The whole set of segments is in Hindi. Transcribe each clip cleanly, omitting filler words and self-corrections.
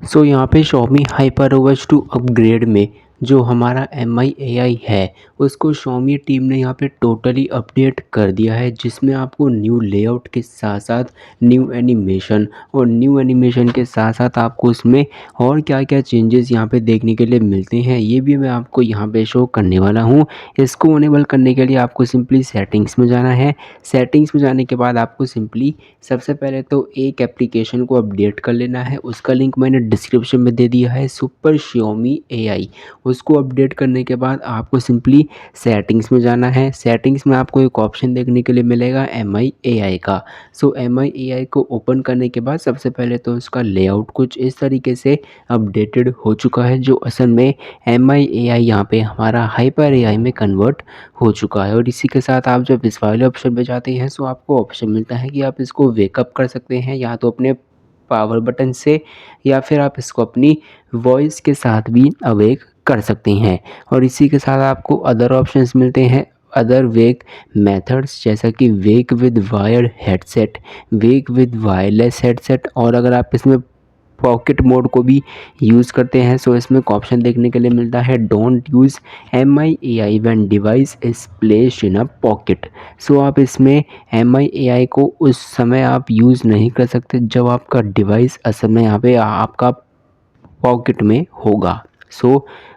यहाँ पे Xiaomi HyperOS 2 अपग्रेड में जो हमारा MI AI है उसको Xiaomi टीम ने यहाँ पे टोटली अपडेट कर दिया है, जिसमें आपको न्यू लेआउट के साथ साथ न्यू एनिमेशन के साथ साथ आपको इसमें और क्या क्या चेंजेस यहाँ पे देखने के लिए मिलते हैं, ये भी मैं आपको यहाँ पे शो करने वाला हूँ। इसको इनेबल करने के लिए आपको सिंपली सेटिंग्स में जाना है। सेटिंग्स में जाने के बाद आपको सिंपली सबसे पहले तो एक एप्लीकेशन को अपडेट कर लेना है। उसका लिंक मैंने डिस्क्रिप्शन में दे दिया है, सुपर Xiaomi AI। उसको अपडेट करने के बाद आपको सिंपली सेटिंग्स में जाना है। सेटिंग्स में आपको एक ऑप्शन देखने के लिए मिलेगा MI AI का। MI AI को ओपन करने के बाद सबसे पहले तो उसका लेआउट कुछ इस तरीके से अपडेटेड हो चुका है, जो असल में MI AI यहाँ पे हमारा HyperAI में कन्वर्ट हो चुका है। और इसी के साथ आप जब इस वाले ऑप्शन पे जाते हैं तो आपको ऑप्शन मिलता है कि आप इसको वेकअप कर सकते हैं, या तो अपने पावर बटन से, या फिर आप इसको अपनी वॉइस के साथ भी अवेक कर सकते हैं। और इसी के साथ आपको अदर ऑप्शंस मिलते हैं, अदर वेक मेथड्स, जैसा कि wake with wired headset, wake with wireless headset. और अगर आप इसमें पॉकेट मोड को भी यूज़ करते हैं तो इसमें एक ऑप्शन देखने के लिए मिलता है, don't use MI AI when device is placed in a pocket. आप इसमें MI AI को उस समय आप यूज़ नहीं कर सकते जब आपका डिवाइस असल में यहाँ पे आपका पॉकेट में होगा।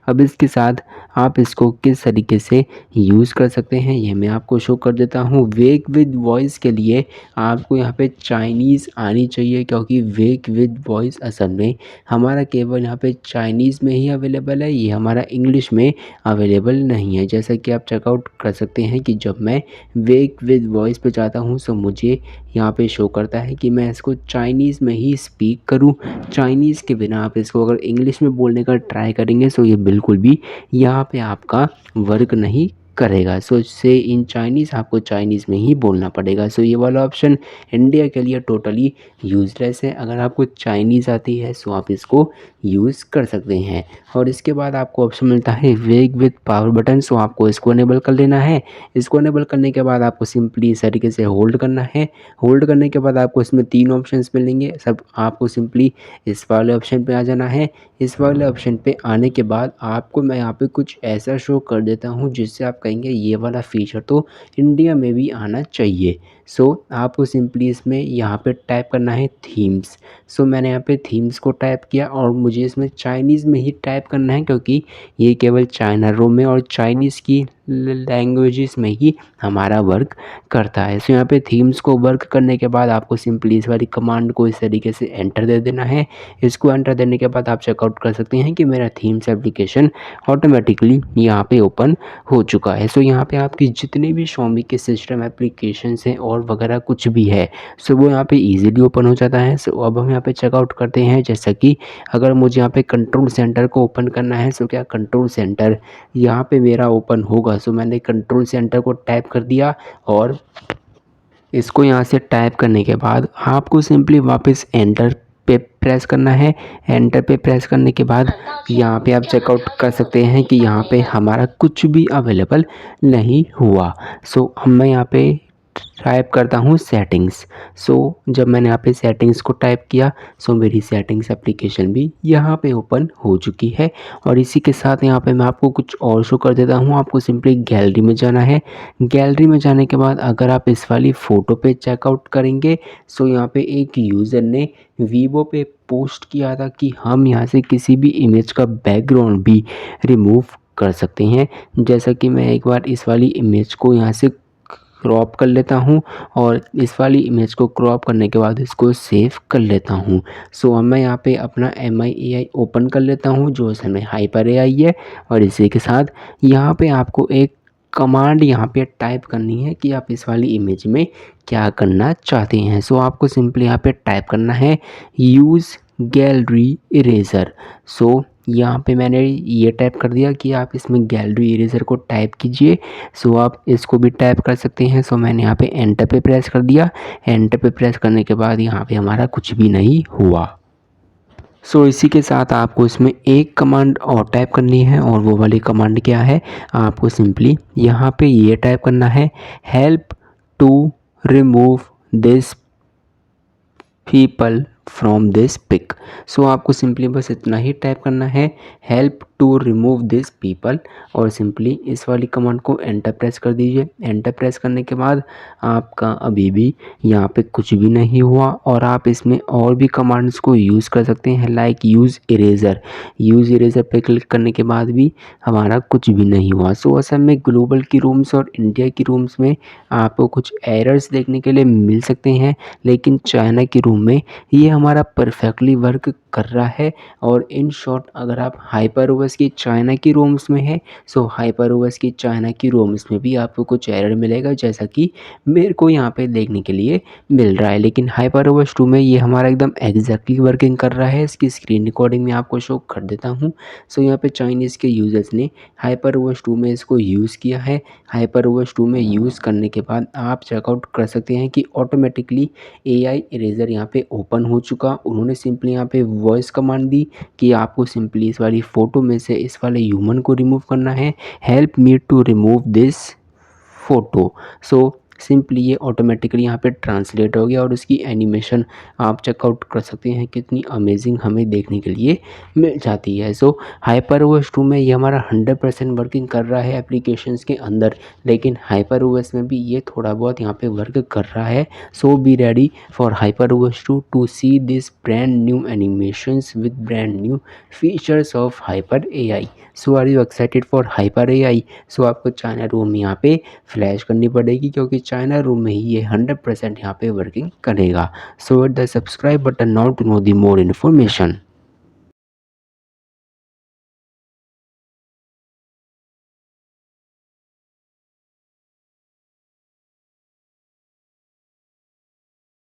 अब इसके साथ आप इसको किस तरीके से यूज़ कर सकते हैं ये मैं आपको शो कर देता हूँ। वेक विद वॉइस के लिए आपको यहाँ पे चाइनीज़ आनी चाहिए, क्योंकि वेक विद वॉइस असल में हमारा केवल यहाँ पे चाइनीज़ में ही अवेलेबल है, ये हमारा इंग्लिश में अवेलेबल नहीं है। जैसा कि आप चेकआउट कर सकते हैं कि जब मैं वेक विद वॉइस पे जाता हूँ तो मुझे यहाँ पे शो करता है कि मैं इसको चाइनीज़ में ही स्पीक करूँ। चाइनीज़ के बिना आप इसको अगर इंग्लिश में बोलने का ट्राई करेंगे तो ये बिल्कुल भी यहाँ पे आपका वर्क नहीं करेगा। इससे इन चाइनीज़ आपको चाइनीज़ में ही बोलना पड़ेगा। ये वाला ऑप्शन इंडिया के लिए टोटली यूज़लेस है। अगर आपको चाइनीज़ आती है तो आप इसको यूज़ कर सकते हैं। और इसके बाद आपको ऑप्शन मिलता है वेक विद पावर बटन, आपको इसको इनेबल कर लेना है। इसको इनेबल करने के बाद आपको सिंपली इस तरीके से होल्ड करना है। होल्ड करने के बाद आपको इसमें 3 ऑप्शंस मिलेंगे। सब आपको सिंपली इस वाले ऑप्शन पे आ जाना है। इस वाले ऑप्शन पे आने के बाद आपको मैं यहाँ पे कुछ ऐसा शो कर देता हूँ जिससे आप कहेंगे ये वाला फ़ीचर तो इंडिया में भी आना चाहिए। आपको सिंपली इसमें यहाँ पे टाइप करना है थीम्स। मैंने यहाँ पे थीम्स को टाइप किया और मुझे इसमें चाइनीज़ में ही टाइप करना है, क्योंकि ये केवल चाइना रोम में और चाइनीज़ की लैंग्वेजेस में ही हमारा वर्क करता है। यहाँ पे थीम्स को वर्क करने के बाद आपको सिंपली इस वाली कमांड को इस तरीके से एंटर दे देना है। इसको एंटर देने के बाद आप चेकआउट कर सकते हैं कि मेरा थीम्स एप्लीकेशन ऑटोमेटिकली यहाँ पे ओपन हो चुका है। यहाँ पे आपकी जितने भी Xiaomi के सिस्टम एप्लीकेशंस हैं और वगैरह कुछ भी है वो यहाँ पे इजीली ओपन हो जाता है। अब हम यहाँ पे चेकआउट करते हैं, जैसा कि अगर मुझे यहाँ पे कंट्रोल सेंटर को ओपन करना है क्या कंट्रोल सेंटर यहाँ पे मेरा ओपन होगा। मैंने कंट्रोल सेंटर को टाइप कर दिया और इसको यहाँ से टाइप करने के बाद आपको सिंपली वापस एंटर पे प्रेस करना है। एंटर पे प्रेस करने के बाद यहाँ पे आप चेकआउट कर सकते हैं कि यहाँ पे हमारा कुछ भी अवेलेबल नहीं हुआ। मैं यहाँ पे टाइप करता हूँ सेटिंग्स। जब मैंने यहाँ पे सेटिंग्स को टाइप किया मेरी सेटिंग्स एप्लीकेशन भी यहाँ पे ओपन हो चुकी है। और इसी के साथ यहाँ पे मैं आपको कुछ और शो कर देता हूँ। आपको सिंपली गैलरी में जाना है। गैलरी में जाने के बाद अगर आप इस वाली फ़ोटो पे चेकआउट करेंगे यहाँ पे एक यूज़र ने वीवो पे पोस्ट किया था कि हम यहाँ से किसी भी इमेज का बैकग्राउंड भी रिमूव कर सकते हैं। जैसा कि मैं एक बार इस वाली इमेज को यहाँ से क्रॉप कर लेता हूँ और इस वाली इमेज को क्रॉप करने के बाद इसको सेव कर लेता हूँ। अब मैं यहाँ पे अपना MI AI ओपन कर लेता हूँ, जो असल में HyperAI है। और इसी के साथ यहाँ पे आपको एक कमांड यहाँ पे टाइप करनी है कि आप इस वाली इमेज में क्या करना चाहते हैं। आपको सिंपली यहाँ पे टाइप करना है यूज़ गैलरी इरेज़र। यहाँ पे मैंने ये टाइप कर दिया कि आप इसमें गैलरी इरेज़र को टाइप कीजिए। आप इसको भी टाइप कर सकते हैं। मैंने यहाँ पे एंटर पे प्रेस कर दिया। एंटर पे प्रेस करने के बाद यहाँ पे हमारा कुछ भी नहीं हुआ। इसी के साथ आपको इसमें एक कमांड और टाइप करनी है, और वो वाली कमांड क्या है, आपको सिंपली यहाँ पे ये टाइप करना है, help to remove this people from this pic. So आपको सिंपली बस इतना ही टाइप करना है, help to remove this people, और सिंपली इस वाली कमांड को एंटर प्रेस कर दीजिए। एंटर प्रेस करने के बाद आपका अभी भी यहाँ पे कुछ भी नहीं हुआ, और आप इसमें और भी कमांड्स को यूज़ कर सकते हैं like use eraser. Use eraser पे क्लिक करने के बाद भी हमारा कुछ भी नहीं हुआ। सो असल में ग्लोबल की रूम्स और इंडिया की रूम्स में आपको कुछ एरर्स देखने के लिए मिल सकते हैं, लेकिन चाइना की रूम में ये हमारा परफेक्टली वर्क कर रहा है। और इन शॉर्ट अगर आप हाइपरओएस की चाइना की रोम्स में है, सो हाइपरओएस की चाइना की रोम्स में भी आपको कुछ एरर मिलेगा, जैसा कि मेरे को यहाँ पे देखने के लिए मिल रहा है। लेकिन हाइपरओएस 2 में ये हमारा एकदम एग्जैक्टली वर्किंग कर रहा है। इसकी स्क्रीन रिकॉर्डिंग में आपको शो कर देता हूँ। सो यहाँ पे चाइनीज़ के यूज़र्स ने हाइपरओएस 2 में इसको यूज़ किया है। हाइपरओएस 2 में यूज़ करने के बाद आप चेकआउट कर सकते हैं कि ऑटोमेटिकली एआई इरेज़र यहाँ पे ओपन हो चुका। उन्होंने सिंपली यहाँ पे वॉइस कमांड दी कि आपको सिंपली इस वाली फ़ोटो में से इस वाले ह्यूमन को रिमूव करना है, help me to remove this photo. So simply ये ऑटोमेटिकली यहाँ पे ट्रांसलेट हो गया, और उसकी एनिमेशन आप चेकआउट कर सकते हैं कितनी अमेजिंग हमें देखने के लिए मिल जाती है। सो हाइपरओएस 2 में ये हमारा 100% वर्किंग कर रहा है एप्लीकेशंस के अंदर, लेकिन हाइपरओएस में भी ये थोड़ा बहुत यहाँ पे वर्क कर रहा है। So be ready for HyperOS 2 to see this brand new animations with brand new features of hyper AI. So are you excited for hyper AI? So आपको चाइना रूम यहाँ पे फ्लैश करनी पड़ेगी, क्योंकि चाइना रूम में ही ये 100% यहाँ पे वर्किंग करेगा। So hit the subscribe button now to know the more information.